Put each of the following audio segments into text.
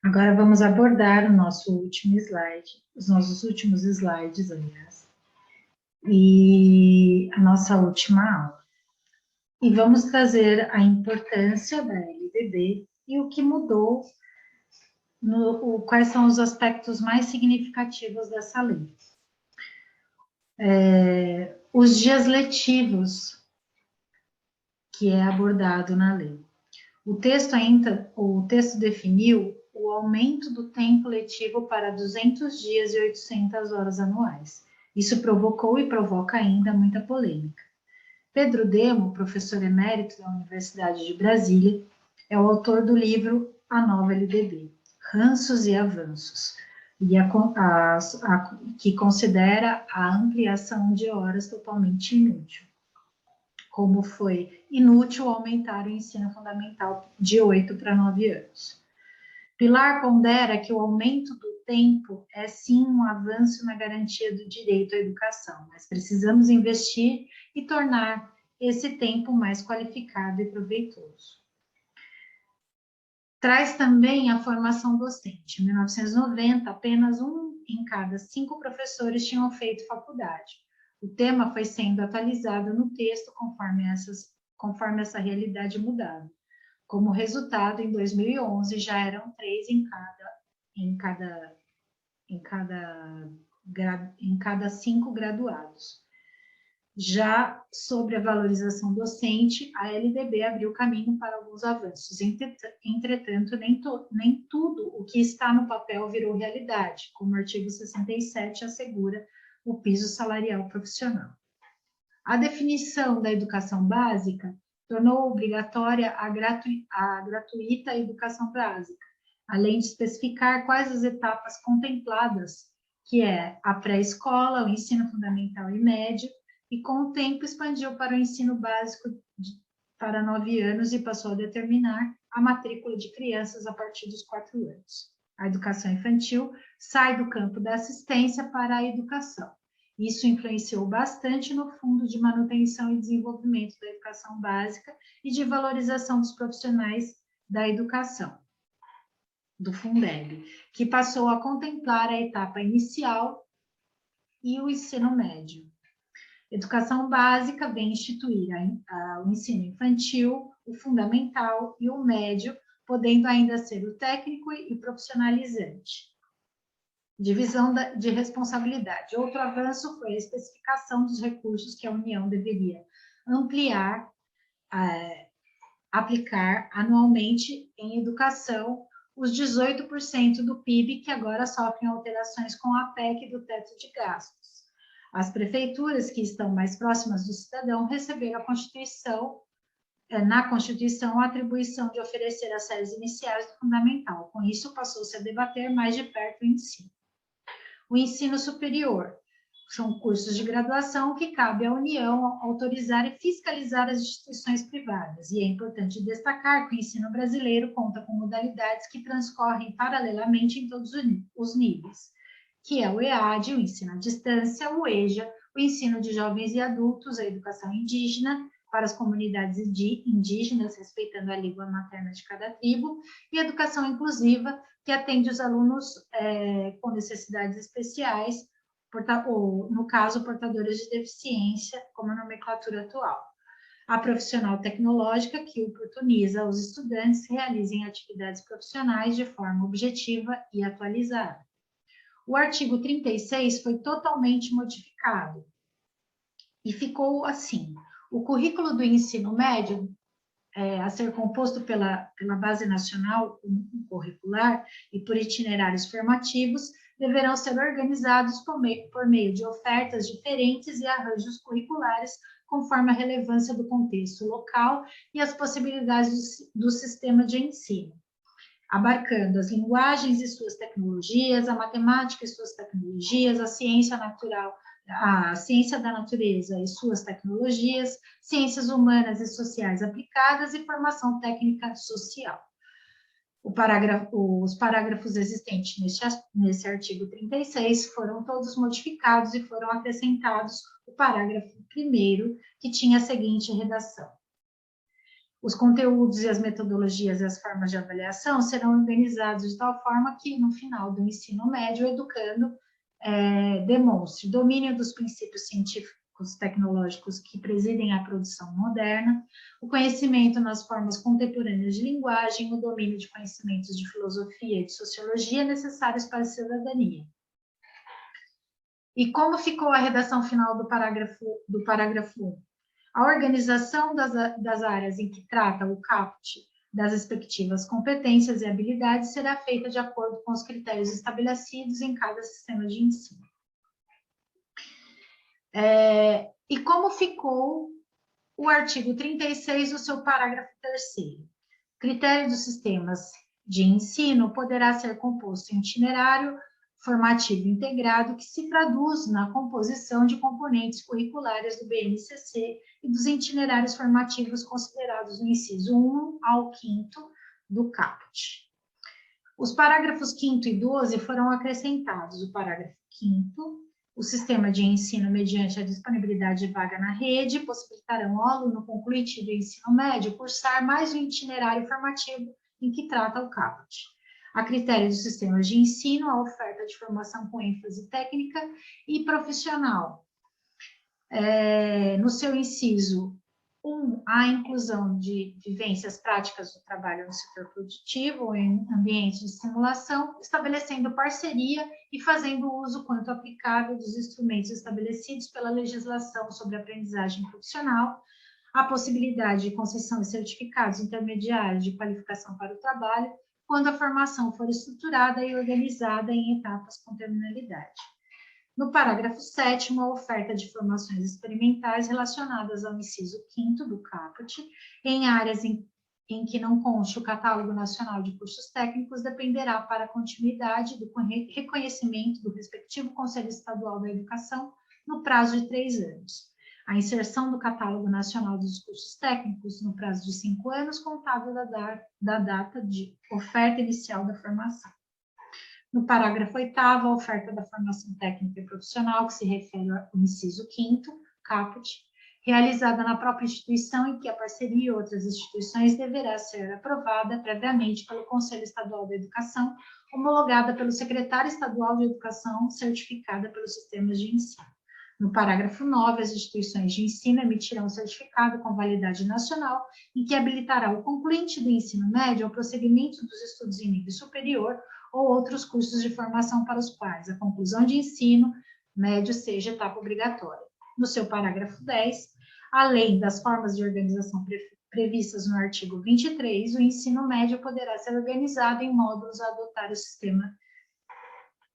Agora vamos abordar o nosso último slide, os nossos últimos slides, aliás, e a nossa última aula. E vamos trazer a importância da LDB e o que mudou, quais são os aspectos mais significativos dessa lei. Os dias letivos, que é abordado na lei. O texto definiu o aumento do tempo letivo para 200 dias e 800 horas anuais. Isso provocou e provoca ainda muita polêmica. Pedro Demo, professor emérito da Universidade de Brasília, é o autor do livro A Nova LDB, Ranços e Avanços, que considera a ampliação de horas totalmente inútil, como foi inútil aumentar o ensino fundamental de 8 para 9 anos. Pilar pondera que o aumento do tempo é sim um avanço na garantia do direito à educação, mas precisamos investir e tornar esse tempo mais qualificado e proveitoso. Traz também a formação docente. Em 1990, apenas 1 em cada 5 professores tinham feito faculdade. O tema foi sendo atualizado no texto conforme essa realidade mudava. Como resultado, em 2011, já eram 3 em cada 5 graduados. Já sobre a valorização docente, a LDB abriu caminho para alguns avanços. Entretanto, nem tudo o que está no papel virou realidade, como o artigo 67 assegura o piso salarial profissional. A definição da educação básica tornou obrigatória a gratuita educação básica, além de especificar quais as etapas contempladas, que é a pré-escola, o ensino fundamental e médio, e com o tempo expandiu para o ensino básico para 9 anos e passou a determinar a matrícula de crianças a partir dos 4 anos. A educação infantil sai do campo da assistência para a educação. Isso influenciou bastante no Fundo de Manutenção e Desenvolvimento da Educação Básica e de Valorização dos Profissionais da Educação, do Fundeb, que passou a contemplar a etapa inicial e o ensino médio. Educação básica vem instituir o ensino infantil, o fundamental e o médio, podendo ainda ser o técnico e profissionalizante. Divisão de responsabilidade. Outro avanço foi a especificação dos recursos que a União deveria aplicar anualmente em educação, os 18% do PIB que agora sofrem alterações com a PEC do teto de gastos. As prefeituras que estão mais próximas do cidadão receberam na Constituição a atribuição de oferecer as séries iniciais do fundamental. Com isso, passou-se a debater mais de perto o ensino. O ensino superior são cursos de graduação que cabe à União autorizar e fiscalizar as instituições privadas. E é importante destacar que o ensino brasileiro conta com modalidades que transcorrem paralelamente em todos os níveis, que é o EAD, o ensino à distância, o EJA, o ensino de jovens e adultos, a educação indígena para as comunidades indígenas, respeitando a língua materna de cada tribo, e a educação inclusiva, que atende os alunos com necessidades especiais, ou, no caso, portadores de deficiência, como a nomenclatura atual. A profissional tecnológica, que oportuniza aos estudantes realizem atividades profissionais de forma objetiva e atualizada. O artigo 36 foi totalmente modificado e ficou assim: o currículo do ensino médio, a ser composto pela Base Nacional Curricular e por itinerários formativos, deverão ser organizados por meio de ofertas diferentes e arranjos curriculares, conforme a relevância do contexto local e as possibilidades do sistema de ensino, abarcando as linguagens e suas tecnologias, a matemática e suas tecnologias, a ciência da natureza e suas tecnologias, ciências humanas e sociais aplicadas e formação técnica social. Os parágrafos existentes nesse artigo 36 foram todos modificados e foram acrescentados o parágrafo 1º, que tinha a seguinte redação: Os conteúdos e as metodologias e as formas de avaliação serão organizados de tal forma que, no final do ensino médio, o educando demonstre domínio dos princípios científicos tecnológicos que presidem a produção moderna, o conhecimento nas formas contemporâneas de linguagem, o domínio de conhecimentos de filosofia e de sociologia necessários para a cidadania. E como ficou a redação final do parágrafo 1? A organização das áreas em que trata o caput das respectivas competências e habilidades será feita de acordo com os critérios estabelecidos em cada sistema de ensino. E como ficou o artigo 36 do seu parágrafo 3º? Critério dos sistemas de ensino poderá ser composto em itinerário formativo integrado que se traduz na composição de componentes curriculares do BNCC e dos itinerários formativos considerados no inciso 1 ao 5º do caput. Os parágrafos 5º e 12 foram acrescentados. O parágrafo 5º, o sistema de ensino mediante a disponibilidade de vaga na rede possibilitarão ao aluno concluinte do ensino médio cursar mais um itinerário formativo em que trata o caput. A critério dos sistemas de ensino, a oferta de formação com ênfase técnica e profissional. No seu inciso 1, a inclusão de vivências práticas do trabalho no setor produtivo ou em ambiente de simulação, estabelecendo parceria e fazendo uso quanto aplicável dos instrumentos estabelecidos pela legislação sobre aprendizagem profissional, a possibilidade de concessão de certificados intermediários de qualificação para o trabalho, quando a formação for estruturada e organizada em etapas com terminalidade. No parágrafo 7º, a oferta de formações experimentais relacionadas ao inciso 5º do caput, em áreas em que não conste o Catálogo Nacional de Cursos Técnicos, dependerá para a continuidade do reconhecimento do respectivo Conselho Estadual da Educação no prazo de 3 anos. A inserção do Catálogo Nacional dos Cursos Técnicos no prazo de 5 anos, contável da data de oferta inicial da formação. No parágrafo 8º, a oferta da formação técnica e profissional, que se refere ao inciso 5º, caput, realizada na própria instituição em que a parceria e outras instituições deverá ser aprovada previamente pelo Conselho Estadual da Educação, homologada pelo Secretário Estadual de Educação, certificada pelos sistemas de ensino. No parágrafo 9, as instituições de ensino emitirão certificado com validade nacional em que habilitará o concluinte do ensino médio ao prosseguimento dos estudos em nível superior ou outros cursos de formação para os quais a conclusão de ensino médio seja etapa obrigatória. No seu parágrafo 10, além das formas de organização previstas no artigo 23, o ensino médio poderá ser organizado em módulos a adotar o sistema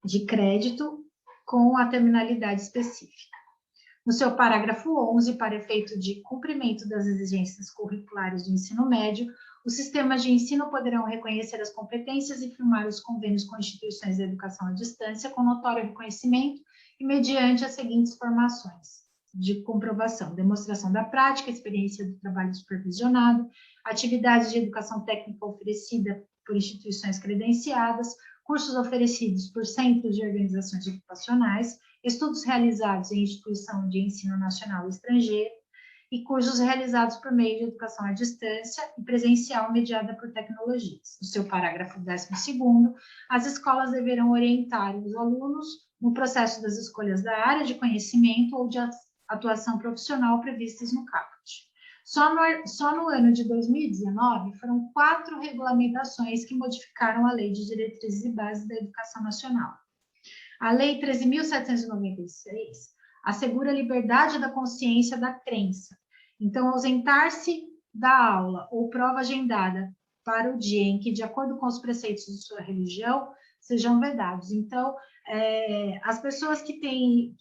de crédito com a terminalidade específica. No seu parágrafo 11, para efeito de cumprimento das exigências curriculares do ensino médio, os sistemas de ensino poderão reconhecer as competências e firmar os convênios com instituições de educação à distância com notório reconhecimento e mediante as seguintes formações de comprovação: demonstração da prática, experiência do trabalho supervisionado, atividades de educação técnica oferecida por instituições credenciadas, cursos oferecidos por centros de organizações ocupacionais, estudos realizados em instituição de ensino nacional e estrangeiro, e cursos realizados por meio de educação à distância e presencial mediada por tecnologias. No seu parágrafo 12º, as escolas deverão orientar os alunos no processo das escolhas da área de conhecimento ou de atuação profissional previstas no caput. Só no ano de 2019, foram 4 regulamentações que modificaram a Lei de Diretrizes e Bases da Educação Nacional. A Lei 13.796 assegura a liberdade da consciência da crença. Então, ausentar-se da aula ou prova agendada para o dia em que, de acordo com os preceitos de sua religião, sejam vedados. Então, as pessoas que têm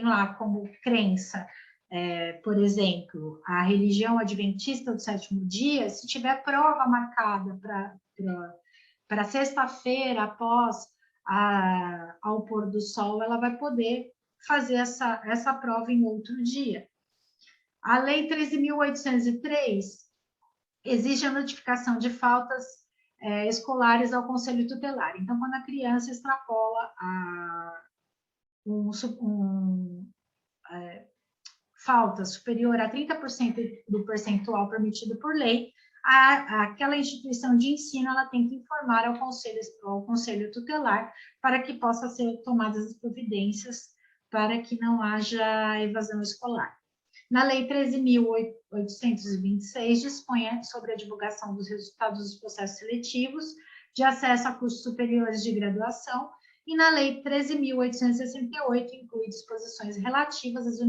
lá como crença, por exemplo, a religião adventista do sétimo dia, se tiver prova marcada para sexta-feira, após ao pôr do sol, ela vai poder fazer essa prova em outro dia. A Lei 13.803 exige a notificação de faltas escolares ao Conselho Tutelar. Então, quando a criança extrapola falta superior a 30% do percentual permitido por lei, aquela instituição de ensino ela tem que informar ao conselho tutelar para que possa ser tomadas as providências para que não haja evasão escolar. Na Lei 13.826, dispõe sobre a divulgação dos resultados dos processos seletivos de acesso a cursos superiores de graduação, e na Lei 13.868 inclui disposições relativas às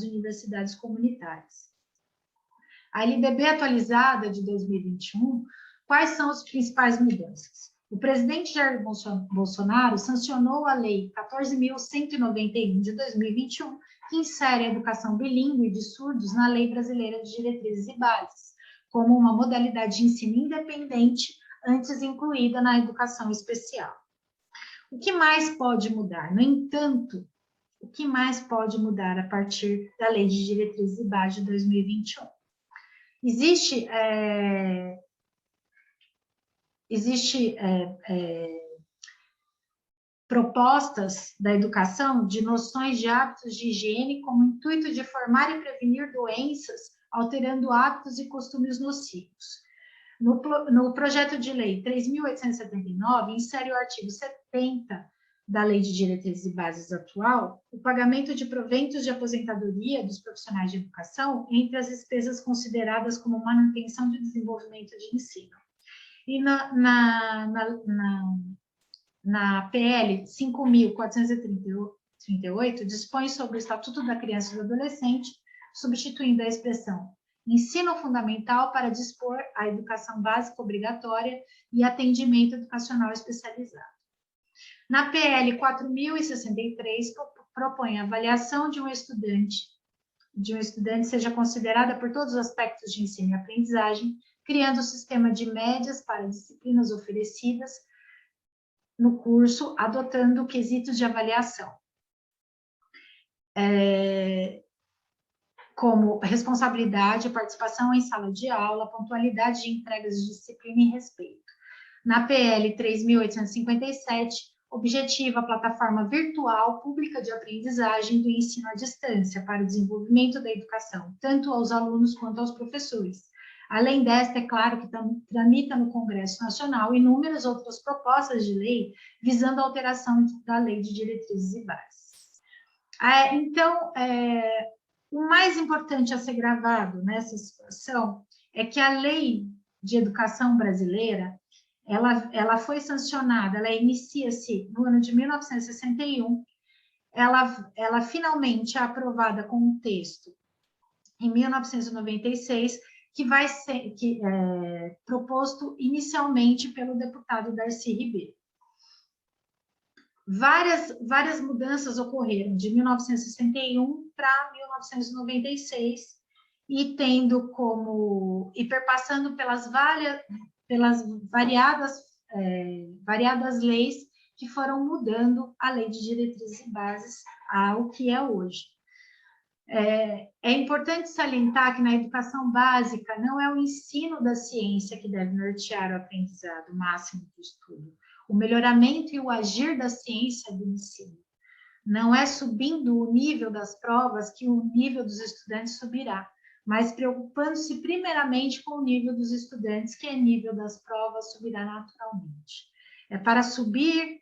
universidades comunitárias. A LDB atualizada de 2021, quais são as principais mudanças? O presidente Jair Bolsonaro sancionou a Lei 14.191 de 2021, que insere a educação bilíngue de surdos na Lei Brasileira de Diretrizes e Bases, como uma modalidade de ensino independente, antes incluída na educação especial. O que mais pode mudar? No entanto, o que mais pode mudar a partir da Lei de Diretrizes e Bases de 2021? Existe propostas da educação de noções de hábitos de higiene como intuito de formar e prevenir doenças, alterando hábitos e costumes nocivos. No projeto de lei 3.879, insere o artigo 70 da Lei de Diretrizes e Bases atual, o pagamento de proventos de aposentadoria dos profissionais de educação entre as despesas consideradas como manutenção de desenvolvimento de ensino. E na PL 5.438, dispõe sobre o Estatuto da Criança e do Adolescente, substituindo a expressão ensino fundamental para dispor a educação básica obrigatória e atendimento educacional especializado. Na PL 4.063, propõe a avaliação de um estudante seja considerada por todos os aspectos de ensino e aprendizagem, criando um sistema de médias para disciplinas oferecidas no curso, adotando quesitos de avaliação, como responsabilidade, participação em sala de aula, pontualidade de entregas de disciplina e respeito. Na PL 3.857, objetiva a plataforma virtual pública de aprendizagem do ensino à distância para o desenvolvimento da educação, tanto aos alunos quanto aos professores. Além desta, é claro que tramita no Congresso Nacional inúmeras outras propostas de lei visando a alteração da Lei de Diretrizes e Bases. Então, o mais importante a ser gravado nessa situação é que a Lei de Educação brasileira, ela foi sancionada, ela inicia-se no ano de 1961, ela finalmente é aprovada com um texto em 1996, que vai ser proposto inicialmente pelo deputado Darcy Ribeiro. Várias mudanças ocorreram de 1961 para 1996, e perpassando pelas variadas leis que foram mudando a Lei de Diretrizes e Bases ao que é hoje. É importante salientar que na educação básica não é o ensino da ciência que deve nortear o aprendizado máximo do estudo, o melhoramento e o agir da ciência do ensino. Não é subindo o nível das provas que o nível dos estudantes subirá, mas preocupando-se primeiramente com o nível dos estudantes, que é nível das provas, subirá naturalmente. Para subir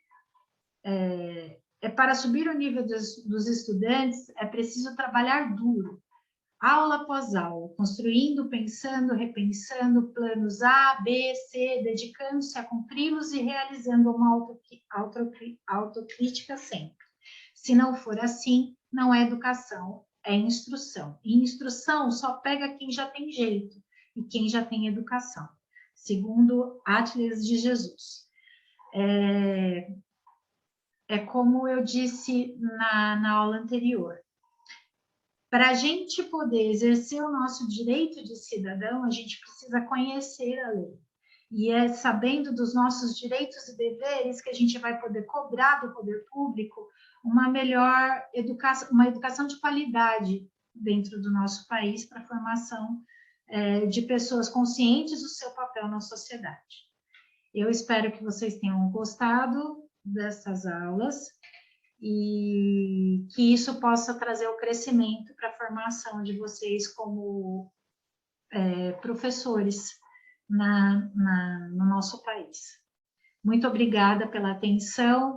o nível dos estudantes, é preciso trabalhar duro, aula após aula, construindo, pensando, repensando planos A, B, C, dedicando-se a cumpri-los e realizando uma autocrítica sempre. Se não for assim, não é educação, é instrução. E instrução só pega quem já tem jeito e quem já tem educação, segundo Atlas de Jesus. Como eu disse na aula anterior, para a gente poder exercer o nosso direito de cidadão, a gente precisa conhecer a lei. E é sabendo dos nossos direitos e deveres que a gente vai poder cobrar do poder público uma melhor educação, uma educação de qualidade dentro do nosso país para a formação de pessoas conscientes do seu papel na sociedade. Eu espero que vocês tenham gostado dessas aulas e que isso possa trazer o crescimento para a formação de vocês como professores no nosso país. Muito obrigada pela atenção.